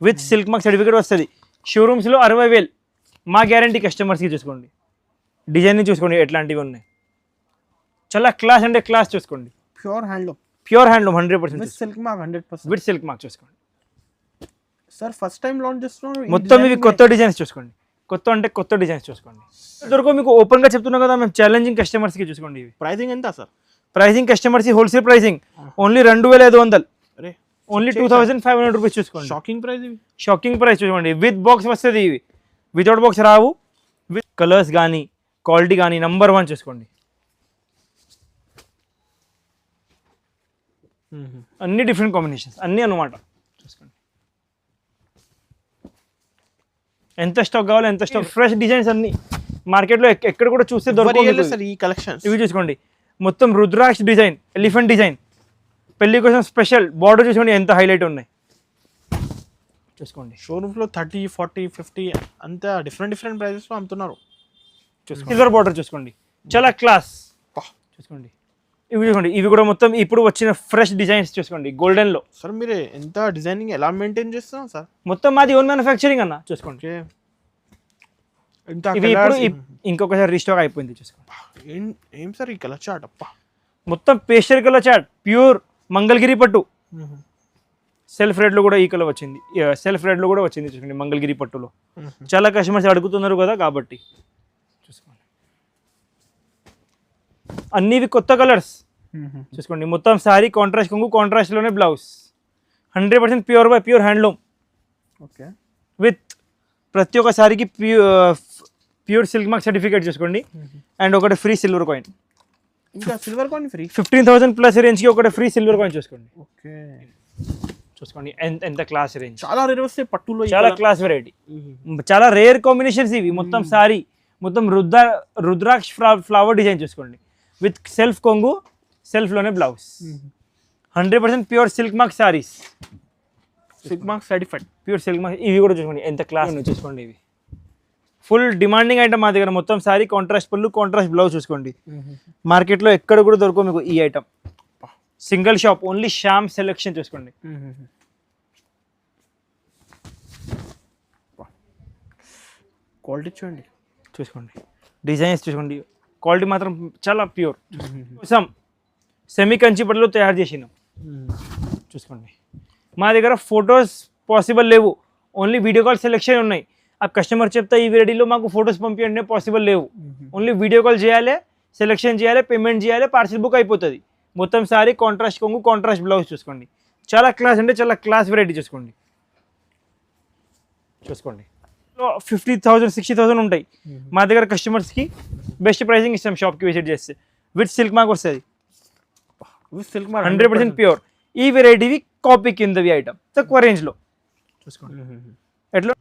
With silk mark certificate వస్తుంది. షోరూమ్స్లో 60,000 మా guarantee కస్టమర్స్కి. చూసుకోండి డిజైనింగ్, చూసుకోండి ఎట్లాంటివి ఉన్నాయి. చాలా క్లాస్ అంటే క్లాస్. చూసుకోండి pure handloom 100% with silk mark 100%. With silk mark. చూసుకోండి సార్ ఫస్ట్ టైం లాంచ్ చేస్తున్నారు మొత్తం ఇవి కొత్త డిజైన్స్. చూసుకోండి కొత్త అంటే కొత్త డిజైన్స్. చూసుకోండి దొరకో మీకు ఓపెన్గా చెప్తున్నాం కదా మేము, ఛాలెంజింగ్ కస్టమర్స్కి. చూసుకోండి ఇవి ప్రైసింగ్ ఎంత sir? Pricing customers wholesale pricing only 2,500, only 2,500 rupees. చూసుకోండి షాకింగ్ ప్రైస్ ఇవి, షాకింగ్ ప్రైస్. చూసుకోండి విత్ బాక్స్ వస్తుంది ఇవి, without box Rao. With colours కానీ క్వాలిటీ కానీ నంబర్ 1. చూసుకోండి అన్ని డిఫరెంట్ కాంబినేషన్స్ అన్నీ అన్నమాట. చూసుకోండి ఎంత స్టాక్ కావాలో ఎంత స్టాక్. ఫ్రెష్ డిజైన్స్ అన్ని మార్కెట్లో ఎక్కడ కూడా చూస్తే దొరకదు సార్ ఈ కలెక్షన్. ఇవి చూసుకోండి మొత్తం రుద్రాక్ష డిజైన్, ఎలిఫెంట్ డిజైన్, పెళ్లి కోసం స్పెషల్ బార్డర్. చూసుకోండి ఎంత హైలైట్ ఉన్నాయి. చూసుకోండి షోరూమ్స్లో 30, 40, 50 అంతా డిఫరెంట్ ప్రైజెస్లో అమ్ముతున్నారు. చూసుకోండి సిల్వర్ బార్డర్. చూసుకోండి చాలా క్లాస్. చూసుకోండి ఇవి చూసుకోండి, ఇవి కూడా మొత్తం ఇప్పుడు వచ్చిన ఫ్రెష్ డిజైన్స్. చూసుకోండి గోల్డెన్లో. సార్ మీరు ఎంత డిజైనింగ్ ఎలా మెయింటైన్ చేస్తున్నాం సార్? మొత్తం మాది ఓన్ మ్యానుఫ్యాక్చరింగ్ అన్న. చూసుకోండి ఇవి ఇప్పుడు ఇంకొకసారి రీస్టాక్ అయిపోయింది. చూసుకోండి ఏం సార్ ఈ కలర్ చాట్? అప్ప మొత్తం pastel colour chart, pure Mangalagiri పట్టు. సెల్ఫ్ రేట్లో కూడా ఈ కలర్ వచ్చింది, సెల్ఫ్ రేట్లో కూడా వచ్చింది. చూసుకోండి మంగళగిరి పట్టులో. చాలా కస్టమర్స్ అడుగుతున్నారు కదా కాబట్టి. చూసుకోండి అన్ని ఇవి కొత్త కలర్స్. చూసుకోండి మొత్తం సారీ కాంట్రాస్ట్ కొంగు, కాంట్రాస్ట్లోనే blouse. 100% pure by pure handloom. Okay with ప్రతి ఒక్క సారీకి ప్యూర్ సిల్క్ మార్క్ సర్టిఫికేట్. చూసుకోండి అండ్ ఒకటి ఫ్రీ సిల్వర్ కాయిన్. ఇంకా సిల్వర్ కాయిన్ ఫ్రీ 15,000 ప్లస్ రేంజ్కి ఒకటి ఫ్రీ సిల్వర్ కాయిన్. చూసుకోండి ఓకే చూసుకోండి ఎంత క్లాస్ రేంజ్. చాలా రేర్ వస్తాయి పట్టులో, చాలా క్లాస్ వెరైటీ, చాలా రేర్ కాంబినేషన్స్ ఇవి. మొత్తం సారీ మొత్తం రుద్రాక్ష ఫ్లవర్ డిజైన్. చూసుకోండి విత్ సెల్ఫ్ కొంగు, సెల్ఫ్లోనే blouse. 100% pure silk mark saris, silk mark certified pure silk mark. ఇవి కూడా చూసుకోండి ఎంత క్లాస్. చూసుకోండి ఇవి ఫుల్ డిమాండింగ్ ఐటమ్ మా దగ్గర. మొత్తం సారీ కాంట్రాస్ట్ పళ్ళు, కాంట్రాస్ట్ బ్లౌజ్. చూసుకోండి మార్కెట్లో ఎక్కడ కూడా దొరకవు మీకు ఈ item. Single shop, only Shyam selection. చూసుకోండి క్వాలిటీ చూడండి. చూసుకోండి డిజైన్స్. చూసుకోండి క్వాలిటీ మాత్రం చాలా ప్యూర్. సెమీ కంచి పట్టులో తయారు చేసినాం. చూసుకోండి మా దగ్గర ఫొటోస్ పాసిబుల్ లేవు, ఓన్లీ వీడియో కాల్ సెలెక్షన్ ఉన్నాయి. ఆ కస్టమర్ చెప్తా ఈ వెరైటీలో మాకు ఫొటోస్ పంపించండి, పాసిబుల్ లేవు. ఓన్లీ వీడియో కాల్ చేయాలి, సెలెక్షన్ చేయాలి, పేమెంట్ చేయాలి, పార్సిల్ బుక్ అయిపోతుంది. మొత్తం సారీ కాంట్రాస్ట్ కొంగు, కాంట్రాస్ట్ బ్లౌజ్. చూసుకోండి చాలా క్లాస్ అంటే చాలా క్లాస్ వెరైటీ. చూసుకోండి 50,000, 60,000 ఉంటాయి మా దగ్గర. కస్టమర్స్కి బెస్ట్ ప్రైసింగ్ ఇస్తాం షాప్కి విజిట్ చేస్తే. విత్ సిల్క్ మార్క్ వస్తుంది, విత్ సిల్క్ మార్క్ 100% ప్యూర్. ఈ వెరైటీవి కాపీ కిందవి ఐటమ్ తక్కువ రేంజ్లో. చూసుకోండి ఎట్లా.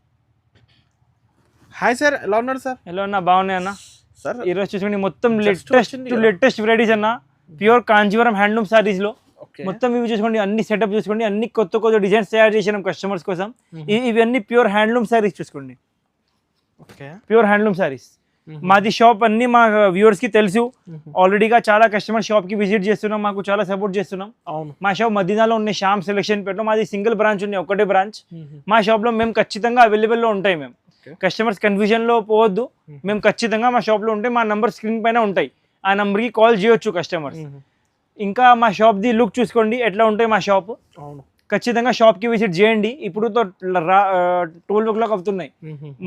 హాయ్ సార్, ఎలా ఉన్నారు సార్? ఎలా ఉన్నా? బాగున్నాయి అన్న. సార్ ఈరోజు చూసుకోండి మొత్తం లేటెస్ట్ వెరైటీస్ అన్న. ప్యూర్ కాంజీవరం హ్యాండ్లూమ్ సారీస్లో మొత్తం ఇవి చూసుకోండి. అన్ని సెటప్ చూసుకోండి, అన్ని కొత్త డిజైన్స్ తయారు చేసినాం కస్టమర్స్ కోసం. ఇవన్నీ ప్యూర్ హ్యాండ్లూమ్ సారీస్. చూసుకోండి ప్యూర్ హ్యాండ్లూమ్ సారీస్. మాది షాప్ అన్ని మా వ్యూవర్స్కి తెలుసు ఆల్రెడీగా. చాలా కస్టమర్ షాప్కి విజిట్ చేస్తున్నాం, మాకు చాలా సపోర్ట్ చేస్తున్నాం. అవును, మా షాప్ మదీనాలో ఉన్నాయి, శ్యామ్ సెలెక్షన్ పెట్టడం. మాది సింగిల్ బ్రాంచ్ ఉన్నాయి, ఒకటే బ్రాంచ్. మా షాప్లో మేము ఖచ్చితంగా అవైలబుల్లో ఉంటాయి. మేము కస్టమర్స్ కన్ఫ్యూజన్లో పోవద్దు, మేము ఖచ్చితంగా మా షాప్లో ఉంటాయి. మా నంబర్ స్క్రీన్ పైన ఉంటాయి, ఆ నెంబర్కి కాల్ చేయొచ్చు కస్టమర్స్. ఇంకా మా షాప్ది లుక్ చూసుకోండి ఎట్లా ఉంటాయి మా షాప్. అవును, ఖచ్చితంగా షాప్కి విజిట్ చేయండి. ఇప్పుడు 12 o'clock అవుతున్నాయి,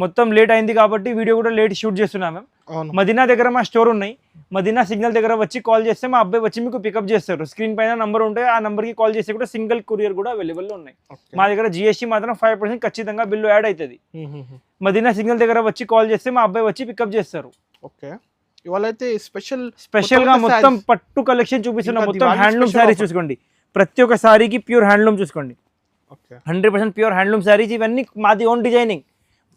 మొత్తం లేట్ అయింది కాబట్టి వీడియో కూడా లేట్ షూట్ చేస్తున్నాం మేము. మదీనా దగ్గర మా స్టోర్ ఉన్నాయి, మదీనా సిగ్నల్ దగ్గర వచ్చి కాల్ చేస్తే మా అబ్బాయి వచ్చి మీకు పికప్ చేస్తారు. స్క్రీన్ పైన నంబర్ ఉంటాయి, ఆ నెంబర్కి కాల్ చేస్తే కూడా సింగిల్ కొరియర్ కూడా అవైలబుల్లో ఉన్నాయి. మా దగ్గర జిఎస్టీ మాత్రం 5% ఖచ్చితంగా బిల్లు యాడ్ అవుతుంది. మదీనా సిగ్నల్ దగ్గర వచ్చి కాల్ చేస్తే మా అబ్బాయి వచ్చి పికప్ చేస్తారు. ఓకే, ఇవాళ అయితే స్పెషల్గా మొత్తం పట్టు కలెక్షన్ చూపిస్తున్నాం. మొత్తం హ్యాండ్లూమ్ శారీస్. చూసుకోండి ప్రతి ఒక్క సారీకి ప్యూర్ హ్యాండ్లూమ్. చూసుకోండి 100% ప్యూర్ హ్యాండ్లూమ్ శారీస్. ఇవన్నీ మాది ఓన్ డిజైనింగ్,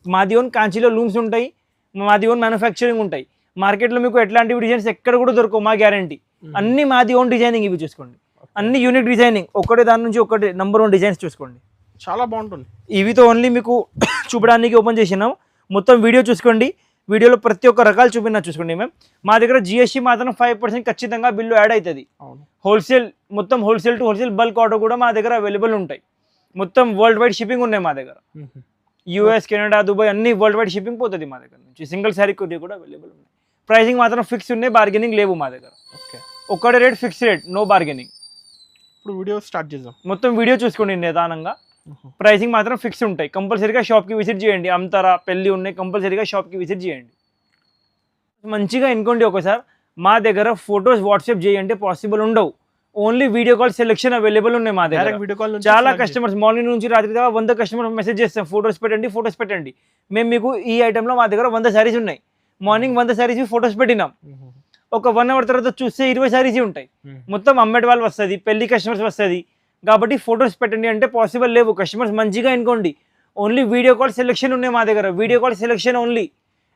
మాది ఓన్ కాంచీలో లూమ్స్ ఉంటాయి, మాది ఓన్ మ్యానుఫ్యాక్చరింగ్ ఉంటాయి. మార్కెట్లో మీకు ఎట్లాంటి డిజైన్స్ ఎక్కడ కూడా దొరకవు, మా గ్యారంటీ. అన్ని మాది ఓన్ డిజైనింగ్. ఇవి చూసుకోండి అన్ని యూనిక్ డిజైనింగ్, ఒకటే దాని నుంచి ఒకటి నెంబర్ 1 డిజైన్స్. చూసుకోండి చాలా బాగుంటుంది. ఇవితో ఓన్లీ మీకు చూపడానికి ఓపెన్ చేసినాం. మొత్తం వీడియో చూసుకోండి, వీడియోలో ప్రతి ఒక్క రకాలు చూపినా. చూసుకోండి మేము మా దగ్గర జిఎస్టీ మాత్రం 5% ఖచ్చితంగా బిల్లు యాడ్ అవుతుంది. హోల్సేల్ మొత్తం wholesale to wholesale bulk order కూడా మా దగ్గర అవైలబుల్ ఉంటాయి. మొత్తం వరల్డ్ వైడ్ షిప్పింగ్ ఉన్నాయి మా దగ్గర. యూఎస్, కెనడా, దుబాయ్ అన్ని వరల్డ్ వైడ్ షిప్పింగ్ పోతుంది మా దగ్గర నుంచి. సింగిల్ శారీ కొరియర్ కూడా అవైలబుల్ ఉన్నాయి. ప్రైసింగ్ మాత్రం ఫిక్స్ ఉన్నాయి, బార్గెనింగ్ లేవు మా దగ్గర. ఓకే, ఒక్కడే rate, fix rate, no bargaining. ఇప్పుడు వీడియో స్టార్ట్ చేద్దాం. మొత్తం వీడియో చూసుకోండి నిదానంగా. ప్రైసింగ్ మాత్రం ఫిక్స్ ఉంటాయి. కంపల్సరీగా షాప్కి విజిట్ చేయండి. అమ్తారా, పెళ్ళి ఉన్నాయి, కంపల్సరీగా షాప్కి విజిట్ చేయండి. మంచిగా ఎన్నుకోండి ఒకసారి. మా దగ్గర ఫొటోస్ వాట్సాప్ చేయంటే పాసిబుల్ ఉండవు. Only video call selection available ఉన్నాయి మా దగ్గర. వీడియో కాల్ చాలా కస్టమర్స్ మార్నింగ్ నుంచి రాత్రి దాకా 100 కస్టమర్స్ మెసేజ్ చేస్తాం, ఫొటోస్ పెట్టండి. మేము మీకు ఈ ఐటెంలో మా దగ్గర 100 శారీస్ ఉన్నాయి. మార్నింగ్ 100 శారీస్ ఫొటోస్ పెట్టినాం. ఒక 1 అవర్ తర్వాత చూస్తే 20 శారీస్ ఉంటాయి. మొత్తం అమ్మేటి వాళ్ళు వస్తుంది, పెళ్లి కస్టమర్స్ వస్తుంది. కాబట్టి ఫొటోస్ పెట్టండి అంటే పాసిబుల్ లేవు. కస్టమర్స్ మంచిగా ఎన్నుకోండి. ఓన్లీ వీడియో కాల్ సెలెక్షన్ ఉన్నాయి మా దగ్గర. Video call selection only.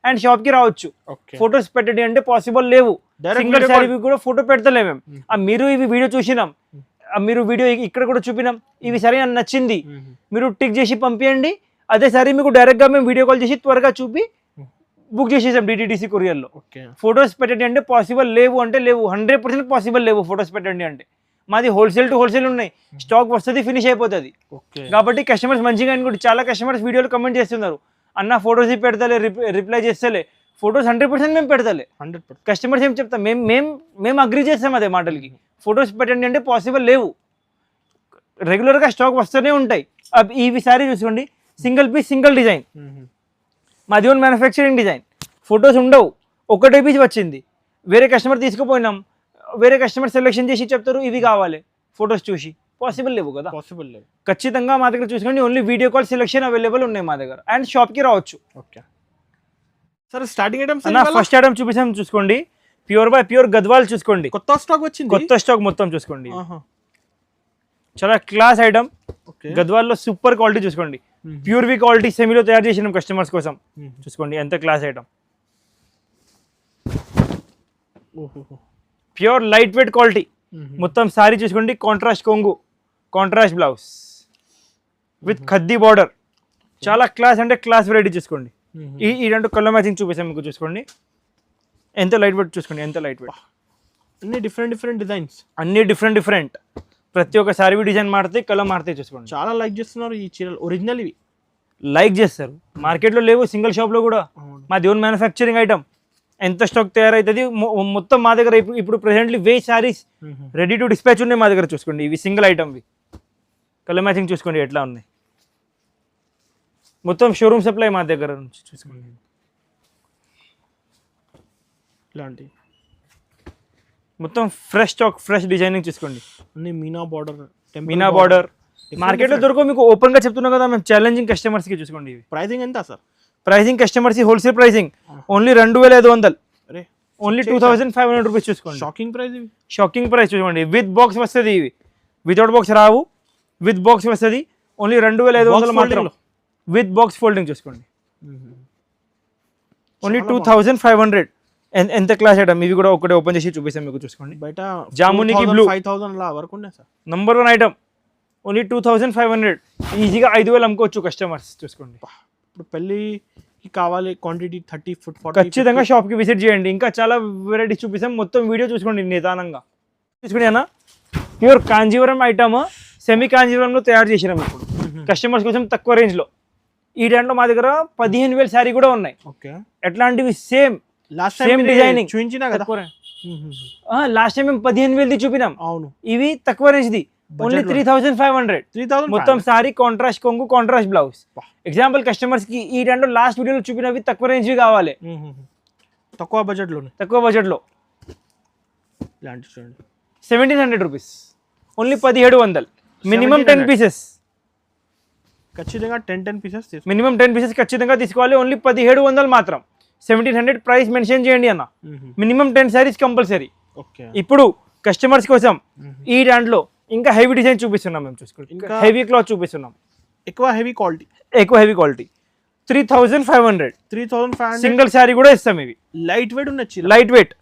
And షాప్కి రావచ్చు. ఫొటోస్ పెట్టండి అంటే పాసిబుల్ లేవు. సింగిల్ శారీ కూడా ఫోటో పెడతలేము మేము. మీరు ఇవి వీడియో చూసినాం, మీరు వీడియో ఇక్కడ కూడా చూపినాం, ఇవి సరే అని నచ్చింది, మీరు టిక్ చేసి పంపించండి. అదే సరే మీకు డైరెక్ట్గా మేము వీడియో కాల్ చేసి త్వరగా చూపి బుక్ చేసేసాం డిటిడిసి కొరియర్లో. ఫొటోస్ పెట్టండి అంటే పాసిబుల్ లేవు అంటే లేవు, 100% పాసిబుల్ లేవు ఫొటోస్ పెట్టండి అంటే. మాది హోల్సేల్ టు హోల్సేల్ ఉన్నాయి. స్టాక్ వస్తుంది, ఫినిష్ అయిపోతుంది. కాబట్టి కస్టమర్స్ మంచిగా అనుకోండి. చాలా కస్టమర్స్ వీడియోలు కమెంట్ చేస్తున్నారు, అన్న ఫొటోస్ పెడతలే, రిప్లై చేస్తలే. ఫొటోస్ 100% మేము పెడతలే. 100% కస్టమర్స్ ఏం చెప్తాం, మేము అగ్రీ చేస్తాం అదే మాటలకి. ఫొటోస్ పెట్టండి అంటే పాసిబుల్ లేవు. రెగ్యులర్గా స్టాక్ వస్తూనే ఉంటాయి. ఇవి సారీ చూసుకోండి, సింగిల్ పీస్, సింగిల్ డిజైన్, మాది ఓన్ మ్యానుఫ్యాక్చరింగ్ డిజైన్. ఫొటోస్ ఉండవు, ఒకటే పీస్ వచ్చింది. వేరే కస్టమర్ తీసుకుపోయినాం, వేరే కస్టమర్ సెలెక్షన్ చేసి చెప్తారు ఇవి కావాలి, ఫొటోస్ చూసి పాసిబుల్ లేవు కదా. పాసిబుల్ లేవు. ఖచ్చితంగా మా దగ్గర చూసుకోండి, only video call selection available ఉన్నాయి మా దగ్గర. అండ్ షాప్కి రావచ్చు. ఓకే సరే, స్టార్టింగ్ ఐటమ్స్ ఫస్ట్ ఐటమ్ చూపిస్తాం చూసుకోండి. ప్యూర్ బై ప్యూర్ గద్వాల్ చూసుకోండి. కొత్త స్టాక్ వచ్చింది, కొత్త స్టాక్ మొత్తం చూసుకోండి. చాలా క్లాస్ ఐటమ్. గద్వాల్లో సూపర్ క్వాలిటీ చూసుకోండి. ప్యూర్ వి క్వాలిటీ సెమీలో తయారు చేసినాం కస్టమర్స్ కోసం. చూసుకోండి ఎంత class item. Pure light weight quality. మొత్తం సారీ చూసుకోండి, కాంట్రాస్ట్ కొంగు, కాంట్రాస్ట్ బ్లౌజ్ విత్ ఖద్దీ బార్డర్. చాలా క్లాస్ అంటే క్లాస్ వెరైటీ చూసుకోండి. ఈ రెండు కలర్ మ్యాచింగ్ చూపిస్తాం మీకు. చూసుకోండి ఎంత లైట్ వెయిట్, చూసుకోండి ఎంత లైట్ వెయిట్. అన్ని డిఫరెంట్ డిజైన్స్, అన్ని డిఫరెంట్. ప్రతి ఒక్క సారీ డిజైన్ మారుతాయి, కలర్ మారుతాయి. చూసుకోండి చాలా లైక్ చేస్తున్నారు ఈ చీరలు. ఒరిజినల్ ఇవి లైక్ చేస్తారు. మార్కెట్లో లేవు, సింగిల్ షాప్లో కూడా. మాది ఓన్ మ్యానుఫ్యాక్చరింగ్ ఐటమ్. ఎంత స్టాక్ తయారవుతుంది మొత్తం మా దగ్గర. ఇప్పుడు presently 1000 saris ready to dispatch ఉన్నాయి మా దగ్గర. చూసుకోండి ఇవి సింగిల్ ఐటమ్వి. కలర్ మ్యాచింగ్ చూసుకోండి ఎట్లా ఉన్నాయి. మొత్తం షోరూమ్ సప్లై మా దగ్గర నుంచి. చూసుకోండి ఇలాంటి మొత్తం ఫ్రెష్ స్టాక్, ఫ్రెష్ డిజైనింగ్ చూసుకోండి. అన్ని మీనా బార్డర్ మార్కెట్లో దొరకవు మీకు. ఓపెన్గా చెప్తున్నాం కదా మేము, ఛాలెంజింగ్ కస్టమర్స్కి. చూసుకోండి ఇవి ప్రైసింగ్ ఎంత sir? Pricing customers wholesale pricing only 2500, only 2500 rupees. చూసుకోండి షాకింగ్ ప్రైస్. షాకింగ్ ప్రైస్ చూసుకోండి. విత్ బాక్స్ వస్తుంది ఇవి, without box Rao. With box వస్తుంది, ఓన్లీ 2500 మాత్రం. విత్ బాక్స్ ఫోల్డింగ్ చూసుకోండి, ఓన్లీ 2500. ఎంత క్లాస్ ఐటమ్. ఇవి కూడా ఒకటి ఓపెన్ చేసి చూపిస్తాం మీకు. చూసుకోండి బయట జామునికి బ్లూ 5000 వరకు ఉన్నాయి సార్. Number 1 item, only 2500. ఈజీగా 5000 అమ్ముకోవచ్చు కస్టమర్స్. చూసుకోండి ఇప్పుడు పెళ్ళికి కావాలి క్వాంటిటీ 30 ఫుట్ 40. ఖచ్చితంగా షాప్కి విజిట్ చేయండి. ఇంకా చాలా వెరైటీస్ చూపిస్తాం. మొత్తం వీడియో చూసుకోండి నిదానంగా. చూసుకోండి అన్న, ప్యూర్ కాంజీవరం ఐటమ్, సెమీ కాంజీవరంలో తయారు చేసినాం ఇప్పుడు కస్టమర్స్ కోసం తక్కువ రేంజ్లో. ఈ దాంట్లో మా దగ్గర 15000 శారీ కూడా ఉన్నాయి. ఓకే, ఎట్లాంటివి సేమ్ డిజైనింగ్ చూపించినా కదా. లాస్ట్ టైం మేము 15000 చూపినాం. అవును, ఇవి తక్కువ రేంజ్ది, ఓన్లీ 3500. మొత్తం సారీ కాంట్రాస్ట్ కొంగు, కాంట్రాస్ట్ బ్లౌజ్. ఎగ్జాంపుల్ కస్టమర్స్ కి ఈ రెండు లాస్ట్ వీడియోలో చూపినవి తక్కువ రేంజ్ కావాలి, తక్కువ బడ్జెట్లో. ఇలాంటి చూడండి 1700 రూపీస్, ఓన్లీ 1700. Minimum 10 pieces. ఖచ్చితంగా 10 పీసెస్, మినిమం 10 పీసెస్ ఖచ్చితంగా తీసుకోవాలి. ఓన్లీ 1700 మాత్రం. 1700 ప్రైస్ మెన్షన్ చేయండి అన్న. Minimum 10 saris compulsory. ఇప్పుడు కస్టమర్స్ కోసం ఈ దాంట్లో ఇంకా హెవీ డిజైన్ చూపిస్తున్నాం మేము. చూసుకోండి ఇంకా హెవీ క్లాత్ చూపిస్తున్నాం. ఎక్కువ హెవీ క్వాలిటీ 3500. సింగిల్ శారీ కూడా ఇస్తాం. ఇవి లైట్ వెయిట్ ఉన్నచ్చి, light weight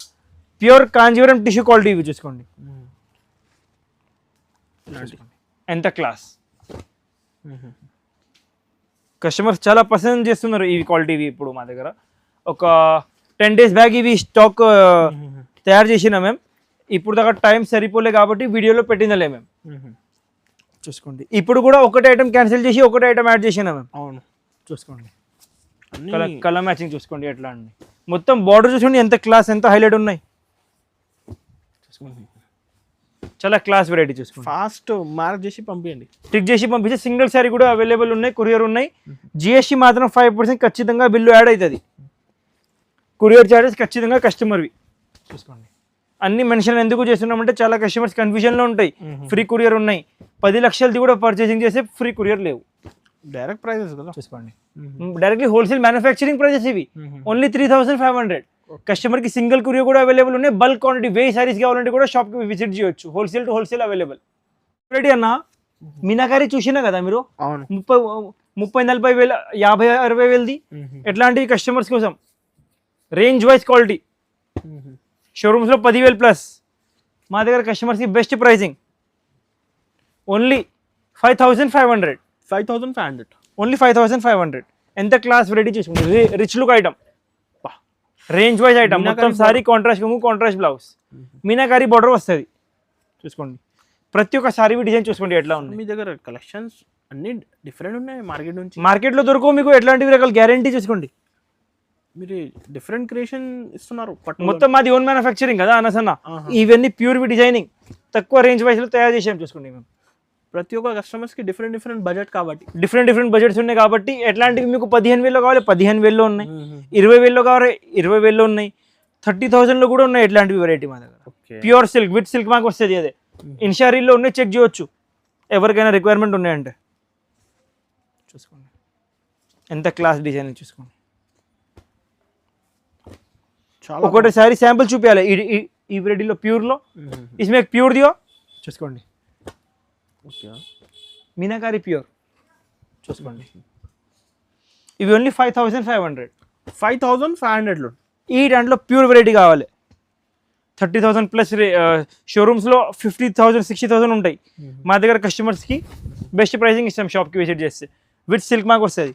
pure Kanjeevaram tissue quality. ఇవి చూసుకోండి ఎంత క్లాస్. కస్టమర్స్ చాలా పసంద్ చేస్తున్నారు ఈ క్వాలిటీ. ఇప్పుడు మా దగ్గర ఒక 10 days బ్యాక్ ఇవి స్టాక్ తయారు చేసినా మేము. ఇప్పుడు దాకా టైం సరిపోలే కాబట్టి వీడియోలో పెట్టిందలే మేము. చూసుకోండి. ఇప్పుడు కూడా ఒకటే ఐటమ్ క్యాన్సిల్ చేసి ఒకటే ఐటమ్ యాడ్ చేసినా మ్యామ్. అవును, చూసుకోండి అన్ని కలర్ మ్యాచింగ్ చూసుకోండి ఎట్లా అండి. మొత్తం బార్డర్ చూసుకోండి ఎంత క్లాస్ ఎంత హైలైట్ ఉన్నాయి. చూసుకోండి చాలా క్లాస్ వెరైటీ. చూసుకోండి ఫాస్ట్ మార్క్ చేసి పంపించండి. టిక్ చేసి పంపించే సింగిల్ శారీ కూడా అవైలబుల్ ఉన్నాయి, కొరియర్ ఉన్నాయి. జిఎస్టీ మాత్రం 5% ఖచ్చితంగా బిల్లు యాడ్ అవుతుంది. కొరియర్ చార్జెస్ ఖచ్చితంగా కస్టమర్వి. చూసుకోండి అన్ని మెన్షన్ ఎందుకు చేస్తున్నామంటే చాలా కస్టమర్స్ కన్ఫ్యూజన్లో ఉంటాయి. ఫ్రీ కొరియర్ ఉన్నాయి, 10 లక్షలది కూడా పర్చేసింగ్ చేస్తే ఫ్రీ కొరియర్ లేవు. డైరెక్ట్ ప్రైజెస్ కదా. చూసుకోండి డైరెక్ట్లీ హోల్సేల్ మ్యానుఫ్యాక్చరింగ్ ప్రైజెస్ ఇవి. ఓన్లీ 3500. కస్టమర్కి సింగిల్ కొరియర్ కూడా అవైలబుల్ ఉన్నాయి. బల్క్ క్వాంటిటీ 1000 సారీస్ కావాలంటే కూడా షాప్కి విజిట్ చేయొచ్చు. Wholesale to wholesale available. Ready అన్న మీనాకారి చూసినా కదా మీరు, అవును 30-40 వేల 50-60 వేలది ఎట్లాంటివి కస్టమర్స్ కోసం రేంజ్ వైజ్ క్వాలిటీ. షోరూమ్స్లో 10,000 ప్లస్, మా దగ్గర కస్టమర్స్కి బెస్ట్ ప్రైజింగ్. ఓన్లీ 5,500. 5,500. ఓన్లీ 5,500. ఎంత క్లాస్ వెరైటీ చూసుకుంటుంది. Rich look item, range wise item. మొత్తం సారీ కాంట్రాస్ట్ కొంగు, కాంట్రాస్ట్ బ్లౌజ్, మీనాకారి బార్డర్ వస్తుంది. చూసుకోండి ప్రతి ఒక్క సారీ డిజైన్ చూసుకోండి ఎట్లా ఉంది. మీ దగ్గర కలెక్షన్స్ అన్ని డిఫరెంట్ ఉన్నాయి మార్కెట్ నుంచి. మార్కెట్లో దొరకవు మీకు ఎట్లాంటివి రకాల గ్యారంటీ. చూసుకోండి మీరు డిఫరెంట్ క్రియేషన్ ఇస్తున్నారు. మొత్తం మాది ఓన్ మ్యానుఫ్యాక్చరింగ్ కదా అనసన్న. ఇవన్నీ ప్యూర్వి డిజైనింగ్, తక్కువ రేంజ్ వైజ్లో తయారు చేసాం. చూసుకోండి మేము ప్రతి ఒక్క కస్టమర్స్కి డిఫరెంట్ బడ్జెట్ కాబట్టి డిఫరెంట్ బడ్జెట్స్ ఉన్నాయి కాబట్టి ఎట్లాంటివి మీకు 15,000లో కావాలి 15,000లో ఉన్నాయి, 20,000లో కావాలి 20,000లో ఉన్నాయి, 30,000లో కూడా ఉన్నాయి. ఎట్లాంటివి వెరైటీ మా దగ్గర ప్యూర్ సిల్క్ విత్ సిల్క్ మాకు వస్తుంది. అదే ఇన్షారీలో ఉన్నాయి, చెక్ చేయొచ్చు ఎవరికైనా రిక్వైర్మెంట్ ఉన్నాయంటే. చూసుకోండి ఎంత క్లాస్ డిజైన్. చూసుకోండి చాలా ఒకటేసారి శాంపుల్ చూపించాలి ఈ వెరైటీలో ప్యూర్లో. ఇస్మే ప్యూర్ దియో. చూసుకోండి ఓకే మీనాకారి ప్యూర్. చూసుకోండి ఇవి ఓన్లీ 5,500. 5,500లో ఈ దాంట్లో ప్యూర్ వెరైటీ కావాలి 30,000 ప్లస్. షోరూమ్స్లో 50,000 60,000 ఉంటాయి. మా దగ్గర కస్టమర్స్కి బెస్ట్ ప్రైసింగ్ ఇస్తాం షాప్కి విజిట్ చేస్తే. విత్ సిల్క్ మార్క్ వస్తుంది,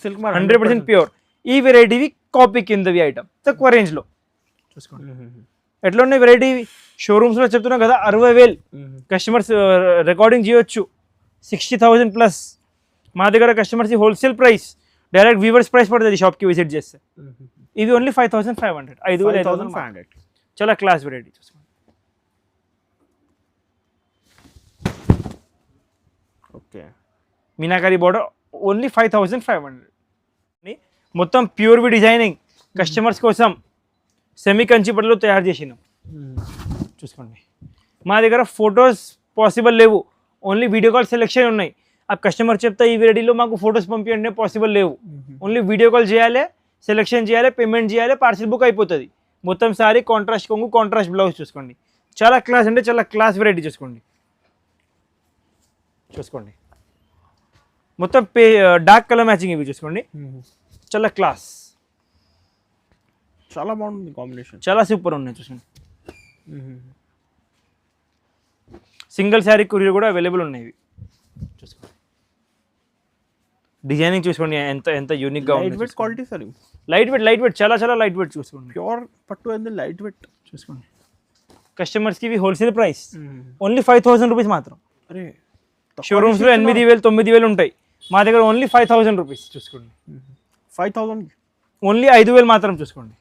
సిల్క్ 100% ప్యూర్. ఈ వెరైటీవి కాపీ కిందవి ఐటమ్ తక్కువ రేంజ్లో. చూసుకోండి ఎట్లా ఉన్నాయి వెరైటీ. షోరూమ్స్లో చెప్తున్నాం కదా 60,000 కస్టమర్స్ రికార్డింగ్ చేయొచ్చు. 60,000 ప్లస్. మా దగ్గర customers wholesale price direct weavers price పడుతుంది షాప్కి విజిట్ చేస్తే. ఇవి ఓన్లీ 5,500. 5,500 చాలా క్లాస్ వెరైటీ. చూసుకోండి ఓకే మీనాకారి బార్డర్ ఓన్లీ 5,500. మొత్తం ప్యూర్వి డిజైనింగ్ కస్టమర్స్ కోసం సెమీ కంచిపట్లో తయారు చేసినాం. చూసుకోండి మా దగ్గర ఫొటోస్ పాసిబుల్ లేవు, ఓన్లీ వీడియో కాల్ సెలెక్షన్ ఉన్నాయి. ఆ కస్టమర్ చెప్తా ఈ వెరైటీలో మాకు ఫొటోస్ పంపించండి పాసిబుల్ లేవు. ఓన్లీ వీడియో కాల్ చేయాలి, సెలెక్షన్ చేయాలి, పేమెంట్ చేయాలి, పార్సిల్ బుక్ అయిపోతుంది. మొత్తం సారీ కాంట్రాస్ట్ కొంగు, కాంట్రాస్ట్ బ్లౌజ్. చూసుకోండి చాలా క్లాస్ అంటే చాలా క్లాస్ వెరైటీ. చూసుకోండి చూసుకోండి మొత్తం డార్క్ కలర్ మ్యాచింగ్ ఇవి. చూసుకోండి చాలా క్లాస్, చాలా బాగుంది కాంబినేషన్, చాలా సూపర్ ఉన్నాయి. చూసుకోండి సింగిల్ శారీ కొరియర్ కూడా అవైలబుల్ ఉన్నాయి. చూసుకోండి డిజైనింగ్ చూసుకోండి ఎంత ఎంత యూనిక్గా ఉంది. Light weight quality sir, light weight చాలా లైట్ వెయిట్. చూసుకోండి ప్యూర్ పట్టు అనేది లైట్ వెయిట్. చూసుకోండి కస్టమర్స్కి ఇవి హోల్సేల్ ప్రైస్ ఓన్లీ 5,000 రూపీస్ మాత్రం. అరే షోరూమ్స్లో 8,000 9,000 ఉంటాయి, మా దగ్గర ఓన్లీ 5,000 రూపీస్. చూసుకోండి 5,000 ఓన్లీ 5,000 మాత్రం. చూసుకోండి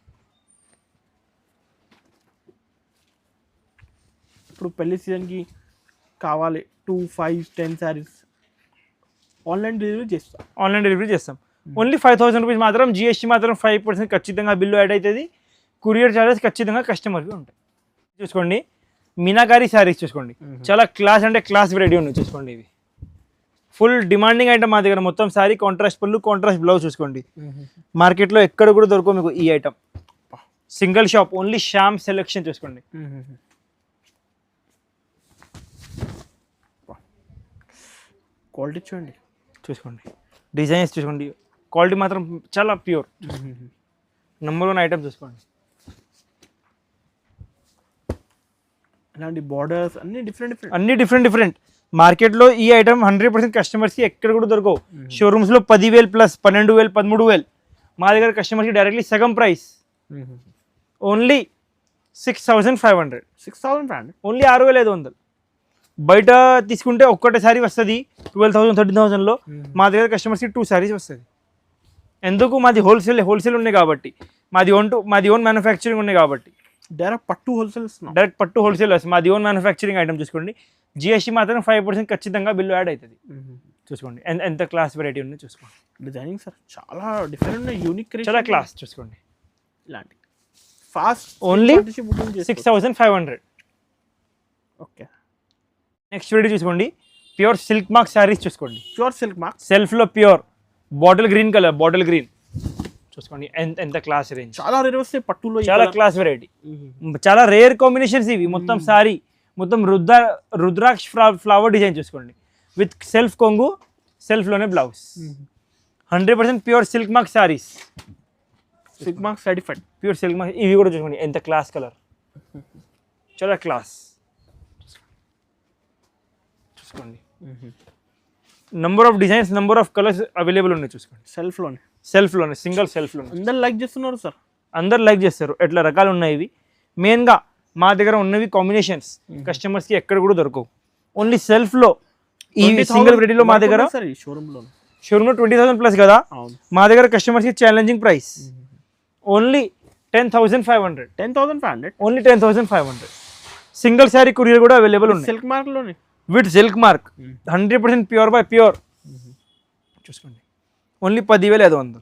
ఇప్పుడు పెళ్లి సీజన్కి కావాలి 2, 5, 10 శారీస్ ఆన్లైన్ డెలివరీ చేస్తాం. ఓన్లీ 5,000 రూపీస్ మాత్రం. జిఎస్టీ మాత్రం 5% ఖచ్చితంగా బిల్లు యాడ్ అవుతుంది. కొరియర్ చార్జెస్ ఖచ్చితంగా కస్టమర్కి ఉంటాయి. చూసుకోండి మీనాకారి శారీస్. చూసుకోండి చాలా క్లాస్ అంటే క్లాస్ వెరైటీ ఉన్నాయి. చూసుకోండి ఇవి ఫుల్ డిమాండింగ్ ఐటమ్ మా దగ్గర. మొత్తం శారీ కాంట్రాస్ట్ పళ్ళు, కాంట్రాస్ట్ బ్లౌజ్. చూసుకోండి మార్కెట్లో ఎక్కడ కూడా దొరకవు మీకు ఈ item. Single shop only Shyam selection. చూసుకోండి క్వాలిటీ చూడండి. చూసుకోండి డిజైన్స్ చూసుకోండి, క్వాలిటీ మాత్రం చాలా ప్యూర్. Number 1 item. చూసుకోండి ఇలాంటి బార్డర్స్ అన్ని డిఫరెంట్. మార్కెట్లో ఈ ఐటమ్ 100% కస్టమర్స్కి ఎక్కడ కూడా దొరకవు. షోరూమ్స్లో 10,000 ప్లస్, 12,000 13,000. మా దగ్గర కస్టమర్స్కి డైరెక్ట్లీ సగం ప్రైస్ ఓన్లీ 6,500. ఓన్లీ 6,500. బయట తీసుకుంటే ఒక్కటే శారీ వస్తుంది 12,000 13,000లో, మా దగ్గర కస్టమర్స్కి 2 శారీస్ వస్తుంది. ఎందుకు? మాది హోల్సేల్ ఉన్నాయి కాబట్టి, మాది ఓన్ మ్యానుఫ్యాక్చరింగ్ ఉన్నాయి కాబట్టి. డైరెక్ట్ పట్టు హోల్సేల్ వస్తుంది. మాది ఓన్ మ్యానుఫ్యాక్చరింగ్ ఐటమ్ చూసుకోండి. జిఎస్టీ మాత్రం 5% ఖచ్చితంగా బిల్లు యాడ్ అవుతుంది. చూసుకోండి ఎంత క్లాస్ వెరైటీ ఉంది చూసుకోండి. డిజైనింగ్ సార్ చాలా డిఫరెంట్ యూనిక్, చాలా క్లాస్. చూసుకోండి ఇలాంటి fast only 6,500. Okay, next variety చూసుకోండి. ప్యూర్ సిల్క్ మార్క్ శారీస్ చూసుకోండి. ప్యూర్ సిల్క్ మార్క్ సెల్ఫ్లో ప్యూర్ బాటిల్ గ్రీన్ కలర్, చూసుకోండి ఎంత క్లాస్ రేంజ్. చాలా రేర్ వస్తాయి పట్టులో, చాలా క్లాస్ వెరైటీ, చాలా రేర్ కాంబినేషన్స్ ఇవి. మొత్తం సారీ మొత్తం రుద్రాక్ష ఫ్లవర్ డిజైన్ చూసుకోండి. విత్ సెల్ఫ్ కొంగు, సెల్ఫ్లోనే blouse. 100% pure silk mark saris, silk mark certified pure silk mark. ఇవి కూడా చూసుకోండి ఎంత క్లాస్ కలర్, చాలా క్లాస్. చూసుకోండి number of designs, number of colours available ఉన్నాయి. చూసుకోండి సెల్ఫ్లోనే సింగిల్ సెల్ఫ్లోనే. అందరు లైక్ చేస్తున్నారు సార్, అందరు లైక్ చేస్తారు. ఎట్లా రకాలు ఉన్నాయి ఇవి. మెయిన్గా మా దగ్గర ఉన్నవి కాంబినేషన్స్ కస్టమర్స్కి ఎక్కడ కూడా దొరకవు. ఓన్లీ సెల్ఫ్లో ఈ సింగిల్ వెరైటీలో మా దగ్గర షోరూమ్లో 20,000+ కదా. మా దగ్గర కస్టమర్స్కి challenging price only 10,500. Only 10,500. Single sari courier కూడా అవైలబుల్ ఉంది. సిల్క్ మార్క్లోనే with silk mark 100% pure by pure. చూసుకోండి ఓన్లీ 10,500.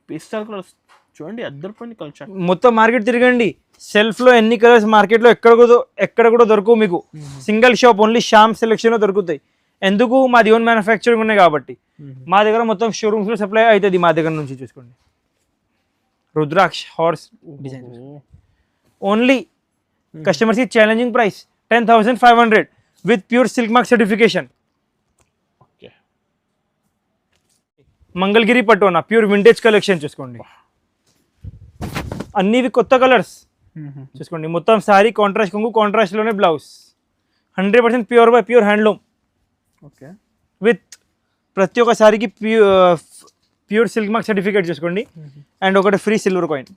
పేస్టల్ కలర్స్ చూడండి, అద్దరిపోయింది కలర్. మొత్తం మార్కెట్ తిరగండి, సెల్ఫ్లో ఎన్ని కలర్స్ మార్కెట్లో ఎక్కడ కూడా దొరకవు మీకు. సింగిల్ షాప్ ఓన్లీ శ్యామ్ సెలెక్షన్లో దొరుకుతాయి. ఎందుకు? మాది ఓన్ మ్యానుఫ్యాక్చరింగ్ ఉన్నాయి కాబట్టి. మా దగ్గర మొత్తం షోరూమ్స్లో సప్లై అవుతుంది మా దగ్గర నుంచి. చూసుకోండి రుద్రాక్ష హార్స్ డిజైన్. ఓన్లీ కస్టమర్స్కి challenging price 10,500 with pure silk mark certification. Mangalagiri పట్టున ప్యూర్ వింటేజ్ కలెక్షన్ చూసుకోండి. అన్నివి కొత్త కలర్స్ చూసుకోండి. మొత్తం శారీ కాంట్రాస్ట్ కొంగు, కాంట్రాస్ట్లోనే blouse. 100% pure by pure handloom. Okay, with ప్రతి ఒక్క శారీకి ప్యూర్ సిల్క్ మార్క్ సర్టిఫికేట్ చూసుకోండి. అండ్ ఒకటి ఫ్రీ సిల్వర్ కాయిన్.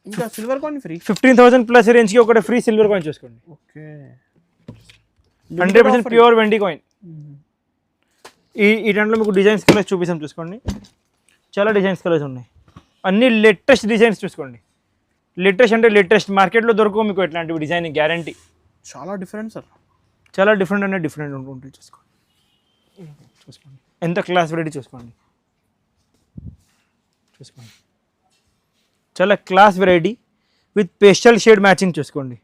ఇంకా సిల్వర్ కాయిన్ ఫ్రీ. 15,000+ రేంజ్కి ఒకటి ఫ్రీ సిల్వర్ కాయిన్ చూసుకోండి. ఓకే, 100% ప్యూర్ వెండి కాయిన్. ఈ దాంట్లో మీకు డిజైన్స్ కలర్స్ చూపిస్తాం చూసుకోండి. చాలా డిజైన్స్ కలర్స్ ఉన్నాయి. అన్ని లేటెస్ట్ డిజైన్స్ చూసుకోండి. లేటెస్ట్ అంటే లేటెస్ట్, మార్కెట్లో దొరకవు మీకు ఎట్లాంటివి డిజైనింగ్ గ్యారంటీ. చాలా డిఫరెంట్ సార్, చాలా డిఫరెంట్ ఉంటాయి. చూసుకోండి ఎంత క్లాస్ వెరైటీ చూసుకోండి. చాలా class variety with pastel shade matching చూసుకోండి.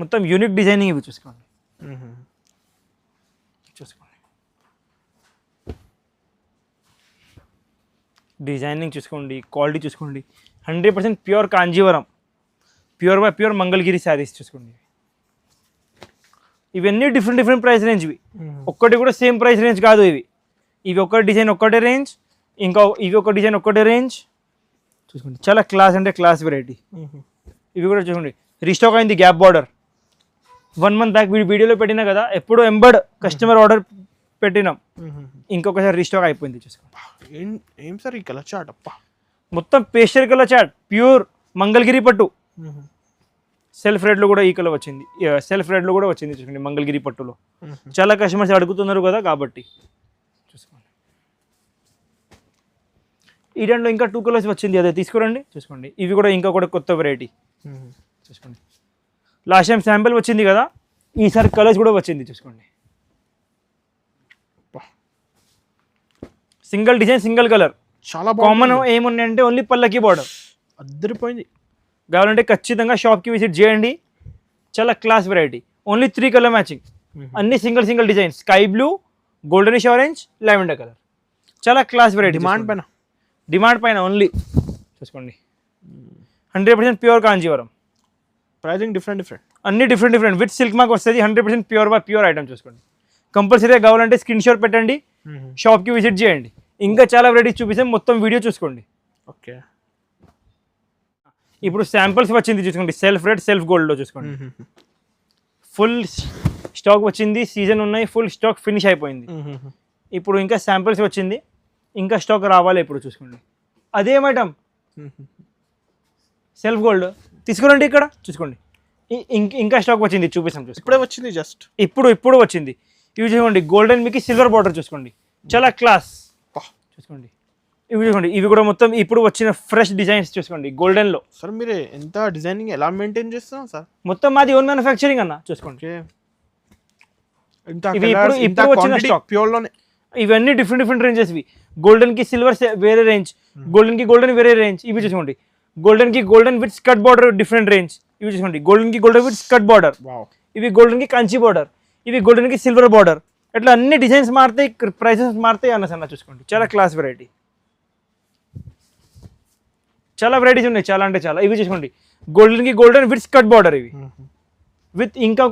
మొత్తం యూనిక్ డిజైనింగ్ ఇవి చూసుకోండి. డిజైనింగ్ చూసుకోండి, క్వాలిటీ చూసుకోండి. 100% pure Kanjeevaram, pure by pure Mangalagiri saris చూసుకోండి. ఇవన్నీ డిఫరెంట్ ప్రైస్ రేంజ్. ఇవి ఒక్కటి కూడా సేమ్ ప్రైస్ రేంజ్ కాదు. ఇవి ఒక డిజైన్ ఒక్కటే రేంజ్, ఇంకా ఇవి ఒక డిజైన్ ఒక్కటే రేంజ్. చూసుకోండి చాలా క్లాస్ అంటే క్లాస్ వెరైటీ. ఇవి కూడా చూసుకోండి. రీస్టాక్ అయింది గ్యాప్ బార్డర్. 1 month బ్యాక్ వీడియోలో పెట్టినా కదా, ఎప్పుడు ఎంబర్డ్ కస్టమర్ ఆర్డర్ పెట్టినాం, ఇంకొకసారి రీస్టాక్ అయిపోయింది. చూసుకోండి ఏం సార్ ఈ కలర్ చాట్. మొత్తం pastel colour chart, pure Mangalagiri పట్టు. సెల్ఫ్ రేట్లో కూడా ఈ కలర్ వచ్చింది, చూసుకోండి మంగళగిరి పట్టులో. చాలా కస్టమర్స్ అడుగుతున్నారు కదా కాబట్టి చూసుకోండి. ఈ దాంట్లో ఇంకా 2 కలర్స్ వచ్చింది, అదే తీసుకురండి. చూసుకోండి ఇవి కూడా ఇంకా కూడా కొత్త వెరైటీ. చూసుకోండి లాస్ట్ టైం శాంపిల్ వచ్చింది కదా, ఈసారి కలర్స్ కూడా వచ్చింది. చూసుకోండి సింగిల్ డిజైన్ సింగిల్ కలర్. చాలా కామన్ ఏమున్నాయంటే ఓన్లీ పల్లకి బార్డర్. అద్దరిపోయింది. కావాలంటే ఖచ్చితంగా షాప్కి విజిట్ చేయండి. చాలా class variety. Only 3 colour matching, అన్ని single design. Sky blue, goldenish orange, lavender colour. చాలా క్లాస్ వెరైటీ. డిమాండ్ పైన ఓన్లీ. చూసుకోండి 100% ప్యూర్ కాంజీవరం. Pricing different. అన్ని డిఫరెంట్ విత్ సిల్క్ మార్క్ వస్తుంది. 100% ప్యూర్ బై ప్యూర్ ఐటమ్. చూసుకోండి కంపల్సరీగా కావాలంటే స్క్రీన్ షాట్ పెట్టండి, షాప్కి విజిట్ చేయండి. ఇంకా చాలా వెరైటీస్ చూపిస్తాం, మొత్తం వీడియో చూసుకోండి. ఓకే, ఇప్పుడు శాంపిల్స్ వచ్చింది చూసుకోండి. సెల్ఫ్ రెడ్, సెల్ఫ్ గోల్డ్లో చూసుకోండి. ఫుల్ స్టాక్ వచ్చింది, సీజన్ ఉన్నాయి, ఫుల్ స్టాక్ ఫినిష్ అయిపోయింది. ఇప్పుడు ఇంకా శాంపిల్స్ వచ్చింది, ఇంకా స్టాక్ రావాలి ఇప్పుడు. చూసుకోండి అదేం ఐటమ్ సెల్ఫ్ గోల్డ్ తీసుకురండి ఇక్కడ చూసుకోండి. ఇంకా స్టాక్ వచ్చింది చూపిస్తాం చూసుకోండి. ఇప్పుడే వచ్చింది జస్ట్. ఇప్పుడు వచ్చింది. ఇవి చూసుకోండి గోల్డెన్ మీకు సిల్వర్ బార్డర్ చూసుకోండి చాలా క్లాస్ చూసుకోండి. ఇవి చూసుకోండి ఇవి కూడా మొత్తం ఇప్పుడు వచ్చిన ఫ్రెష్ డిజైన్స్ చూసుకోండి గోల్డెన్లో. సార్ మీరు ఎంత డిజైనింగ్ ఎలా మెయింటైన్ చేస్తున్నాం సార్? మొత్తం మాది ఓన్ మ్యానుఫ్యాక్చరింగ్ అన్న చూసుకోండి. ఇవి ఇప్పుడు వచ్చిన స్టాక్ ప్యూర్లోనే. ఇవన్నీ డిఫరెంట్ రేంజెస్. ఇవి గోల్డెన్కి సిల్వర్ వేరే రేంజ్, గోల్డెన్కి గోల్డెన్ వేరే రేంజ్. ఇవి చూసుకోండి గోల్డెన్కి golden with skirt border different range. ఇవి చూసుకోండి గోల్డెన్కి గోల్డెన్ విత్ స్కట్ బార్డర్. ఇవి గోల్డెన్కి కంచి బార్డర్, ఇవి గోల్డెన్కి సిల్వర్ బార్డర్. ఇట్లా అన్ని డిజైన్స్ మారుతాయి, ప్రైసెస్ మారుతాయి అన్న చూసుకోండి. చాలా క్లాస్ వెరైటీ, చాలా వెరైటీస్ ఉన్నాయి చాలా అంటే చాలా. ఇవి చూసుకోండి గోల్డెన్కి గోల్డెన్ విత్ స్కట్ బార్డర్. ఇవి విత్ ఇంకా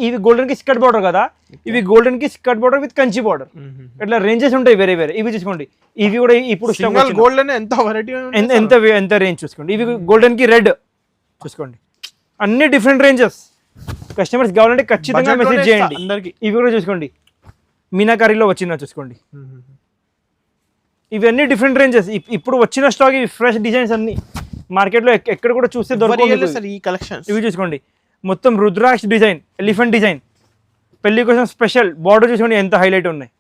ఇవి గోల్డెన్కి స్కట్ బార్డర్ కదా, ఇవి గోల్డెన్కి స్కట్ బార్డర్ విత్ కంచి బార్డర్. ఇట్లా రేంజెస్ ఉంటాయి వేరే. ఇవి చూసుకోండి ఇవి కూడా ఇప్పుడు గోల్డెన్ ఎంత వెరైటీ ఎంత రేంజ్ చూసుకోండి. ఇవి గోల్డెన్కి రెడ్ చూసుకోండి. అన్ని డిఫరెంట్ రేంజెస్. కస్టమర్స్ కావాలంటే ఖచ్చితంగా మెసేజ్ చేయండి అందరికి. ఇవి కూడా చూసుకోండి మీనాకారీలో వచ్చిందా చూసుకోండి. ఇవన్నీ డిఫరెంట్ రేంజెస్ ఇప్పుడు వచ్చిన స్టాక్. ఇవి ఫ్రెష్ డిజైన్స్ అన్ని మార్కెట్లో ఎక్కడ కూడా చూస్తే దొరకదు సార్ ఈ కలెక్షన్. ఇవి చూసుకోండి మొత్తం రుద్రాక్ష డిజైన్, ఎలిఫెంట్ డిజైన్, పెళ్లి కోసం స్పెషల్ బార్డర్ చూసుకోండి ఎంత హైలైట్ ఉన్నాయి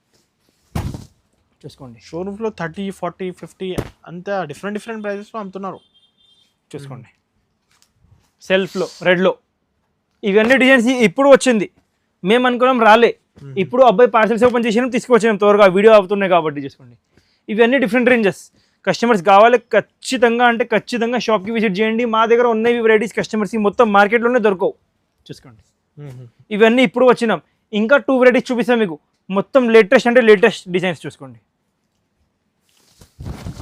చూసుకోండి. షోరూమ్స్లో 30, 40, 50 అంతా డిఫరెంట్ ప్రైజెస్లో అమ్ముతున్నారు చూసుకోండి. సెల్ఫ్లో రెడ్లో ఇవన్నీ డిజైన్స్ ఇప్పుడు వచ్చింది. మేము అనుకున్నాం రాలే, ఇప్పుడు అబ్బాయి పార్సల్స్ ఓపెన్ చేసినాం తీసుకొచ్చినాం త్వరగా వీడియో అవుతున్నాయి కాబట్టి చూసుకోండి. ఇవన్నీ డిఫరెంట్ రేంజెస్. కస్టమర్స్ కావాలి ఖచ్చితంగా షాప్కి విజిట్ చేయండి. మా దగ్గర ఉన్నవి వెరైటీస్ కస్టమర్స్కి మొత్తం మార్కెట్లోనే దొరకవు చూసుకోండి. ఇవన్నీ ఇప్పుడు వచ్చినాం. ఇంకా 2 వెరైటీస్ చూపిస్తాం మీకు. మొత్తం లేటెస్ట్ డిజైన్స్ చూసుకోండి.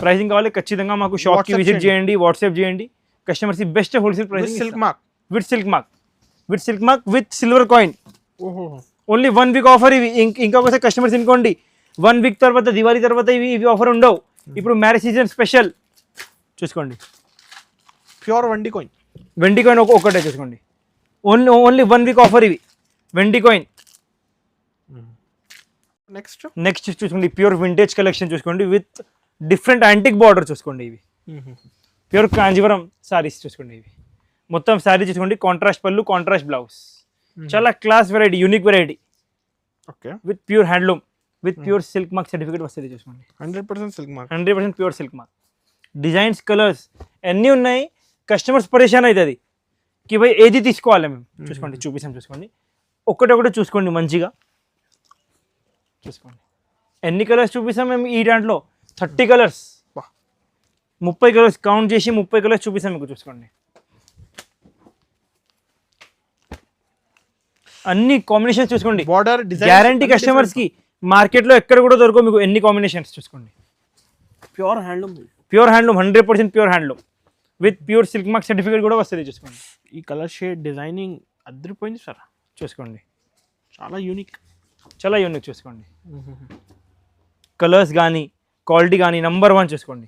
ప్రైసింగ్ కావాలి ఖచ్చితంగా మాకు షాప్కి విజిట్ చేయండి, వాట్సాప్ చేయండి. కస్టమర్స్కి best wholesale pricing. Silk mark with silver coin. Only 1 week offer. ఇవి ఇంకొకసారి కస్టమర్స్ ఇనుకోండి 1 వీక్ తర్వాత దివాళీ తర్వాత ఇవి ఆఫర్ ఉండవు. ఇప్పుడు మ్యారేజ్ సీజన్ స్పెషల్ చూసుకోండి. ప్యూర్ వెండి కాయిన్ ఒకటే చూసుకోండి. Only 1 week offer. ఇవి వెండి కాయిన్. నెక్స్ట్ చూసుకోండి ప్యూర్ వింటేజ్ కలెక్షన్ చూసుకోండి విత్ డిఫరెంట్ యాంటిక్ బార్డర్ చూసుకోండి. ఇవి ప్యూర్ కాంజీవరం సారీస్ చూసుకోండి. ఇవి మొత్తం శారీ చూసుకోండి కాంట్రాస్ట్ పళ్ళు, కాంట్రాస్ట్ బ్లౌజ్. చాలా class variety, unique variety. Okay with pure handloom with pure silk mark certificate వస్తుంది చూసుకోండి. 100% silk mark, 100% pure silk mark. Designs colours అన్నీ ఉన్నాయి. కస్టమర్స్ పరేషాన్ అవుతుంది కి భయ్ ఏది తీసుకోవాలి మేము చూసుకోండి. చూసుకోండి ఒకటి చూసుకోండి మంచిగా చూసుకోండి. ఎన్ని కలర్స్ చూపిస్తాం మేము ఈ దాంట్లో? 30 కలర్స్, 30 కలర్స్ కౌంట్ చేసి 30 కలర్స్ చూపిస్తాం మీకు చూసుకోండి. అన్ని కాంబినేషన్స్ చూసుకోండి. బార్డర్ గ్యారంటీ కస్టమర్స్ కి మార్కెట్లో ఎక్కడ కూడా దొరకవు మీకు ఎన్ని కాంబినేషన్స్ చూసుకోండి. Pure handloom 100% pure handloom with pure silk mark certificate కూడా వస్తుంది చూసుకోండి. ఈ కలర్ షేడ్ డిజైనింగ్ అదిరిపోయింది సార్ చూసుకోండి. చాలా యూనిక్ చూసుకోండి. కలర్స్ కానీ క్వాలిటీ కానీ నంబర్ 1 చూసుకోండి.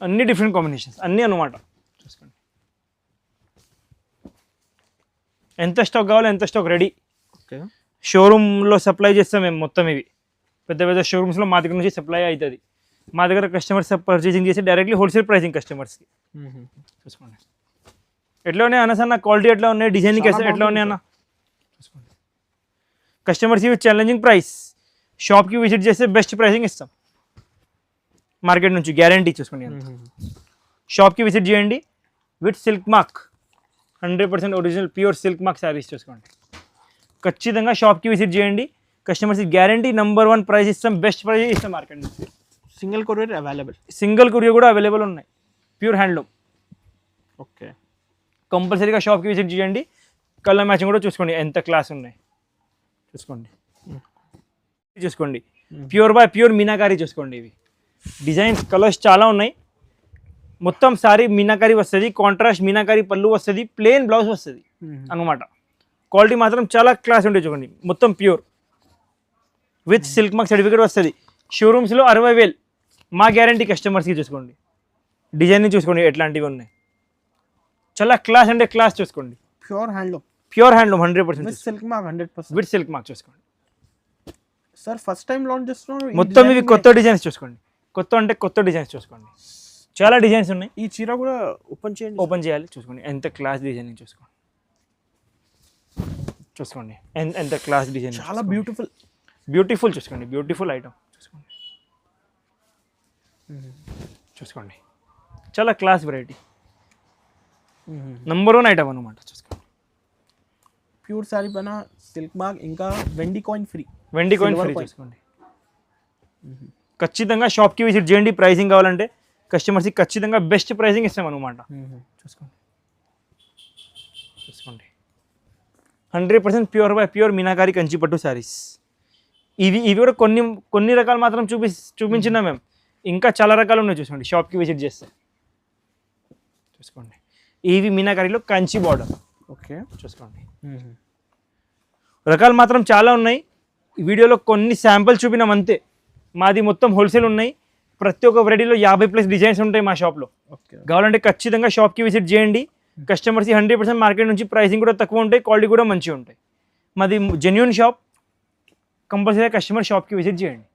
అన్ని డిఫరెంట్ కాంబినేషన్స్ అన్నీ అన్నమాట చూసుకోండి. ఎంత స్టాక్ కావాలో ఎంత స్టాక్ రెడీ. ఓకే షోరూంలో సప్లై చేస్తాం మేము మొత్తం. ఇవి పెద్ద షోరూమ్స్లో మా దగ్గర నుంచి సప్లై అవుతుంది. మా దగ్గర కస్టమర్స్ పర్చేసింగ్ చేసి డైరెక్ట్లీ హోల్సేల్ ప్రైసింగ్ కస్టమర్స్కి చూసుకోండి. ఎట్లా ఉన్నాయి అన్న సార్ నా క్వాలిటీ ఎట్లా ఉన్నాయి, డిజైనింగ్ ఎట్లా ఉన్నాయి అన్న చూసుకోండి. కస్టమర్స్ ఇవి ఛాలెంజింగ్ ప్రైస్. షాప్కి విజిట్ చేస్తే బెస్ట్ ప్రైసింగ్ ఇస్తాం మార్కెట్ నుంచి గ్యారంటీ చూసుకోండి. షాప్కి విజిట్ చేయండి with silk mark 100% original pure silk mark saris చూసుకోండి. ఖచ్చితంగా షాప్కి విజిట్ చేయండి. కస్టమర్స్కి గ్యారంటీ నంబర్ 1 ప్రైస్ ఇస్తాం, బెస్ట్ ప్రైస్ ఇస్తాం మార్కెట్ నుంచి. సింగిల్ కొరియర్ కూడా అవైలబుల్ ఉన్నాయి. Pure handloom. ఓకే కంపల్సరీగా షాప్కి విజిట్ చేయండి. కలర్ మ్యాచింగ్ కూడా చూసుకోండి ఎంత క్లాస్ ఉన్నాయి చూసుకోండి. ప్యూర్ బై ప్యూర్ మీనాకారీ చూసుకోండి. ఇవి డిజైన్స్ కలర్స్ చాలా ఉన్నాయి. మొత్తం సారీ మీనాకారీ వస్తుంది, కాంట్రాస్ట్ మీనాకారీ పళ్ళు వస్తుంది, ప్లెయిన్ బ్లౌజ్ వస్తుంది అన్నమాట. క్వాలిటీ మాత్రం చాలా క్లాస్ ఉంటుంది చూడండి. మొత్తం pure with silk mark certificate వస్తుంది. షోరూమ్స్లో 60,000 మా గ్యారంటీ కస్టమర్స్కి చూసుకోండి. డిజైనింగ్ చూసుకోండి ఎట్లాంటివి ఉన్నాయి. చాలా క్లాస్ అంటే క్లాస్ చూసుకోండి. Pure handloom 100% with silk mark 100% with silk mark చూసుకోండి. సార్ ఫస్ట్ టైం లాంచ్ చేస్తున్నారు మొత్తం ఇవి కొత్త డిజైన్స్ చూసుకోండి. కొత్త అంటే కొత్త డిజైన్స్ చూసుకోండి, చాలా డిజైన్స్ ఉన్నాయి. ఈ చీర కూడా ఓపెన్ చేయండి. ఓపెన్ చేయాలి, చూసుకోండి ఎంత క్లాస్ డిజైనింగ్ చూసుకోండి. చూసుకోండి ఎంత క్లాస్ డిజైన్, చాలా బ్యూటిఫుల్. బ్యూటిఫుల్ చూసుకోండి, బ్యూటిఫుల్ ఐటమ్ చూసుకోండి. చూసుకోండి చాలా క్లాస్ వెరైటీ, నంబర్ 1 ఐటమ్ అనమాట. చూసుకోండి ప్యూర్ శారీ పైన సిల్క్ మార్క్, ఇంకా వెండి కాయిన్ ఫ్రీ. వెండి కాయిన్ Silver ఫ్రీ coin. చూసుకోండి. ఖచ్చితంగా షాప్కి విజిట్ చేయండి. ప్రైసింగ్ కావాలంటే కస్టమర్స్కి ఖచ్చితంగా బెస్ట్ ప్రైసింగ్ ఇస్తాం అనమాట. చూసుకోండి చూసుకోండి 100% ప్యూర్ బై ప్యూర్ మీనాకారి కంచిపట్టు శారీస్. ఇవి కూడా కొన్ని రకాలు మాత్రం చూపించినా మేము, ఇంకా చాలా రకాలు ఉన్నాయి. చూసుకోండి షాప్కి విజిట్ చేస్తే. చూసుకోండి ఇవి మీనాకారిలో కంచి బార్డర్. ఓకే, చూసుకోండి రకాలు మాత్రం చాలా ఉన్నాయి. ఈ వీడియోలో కొన్ని శాంపుల్ చూపినాం అంతే. మాది మొత్తం హోల్సేల్ ఉన్నాయి. ప్రతి ఒక్క వెరైటీలో 50+ డిజైన్స్ ఉంటాయి మా షాప్లో. ఓకే, కావాలంటే ఖచ్చితంగా షాప్కి విజిట్ చేయండి. కస్టమర్స్కి 100% మార్కెట్ నుంచి ప్రైసింగ్ కూడా తక్కువ ఉంటాయి, క్వాలిటీ కూడా మంచిగా ఉంటాయి. మాది జెన్యూన్ షాప్. కంపల్సరీగా కస్టమర్ షాప్కి విజిట్ చేయండి.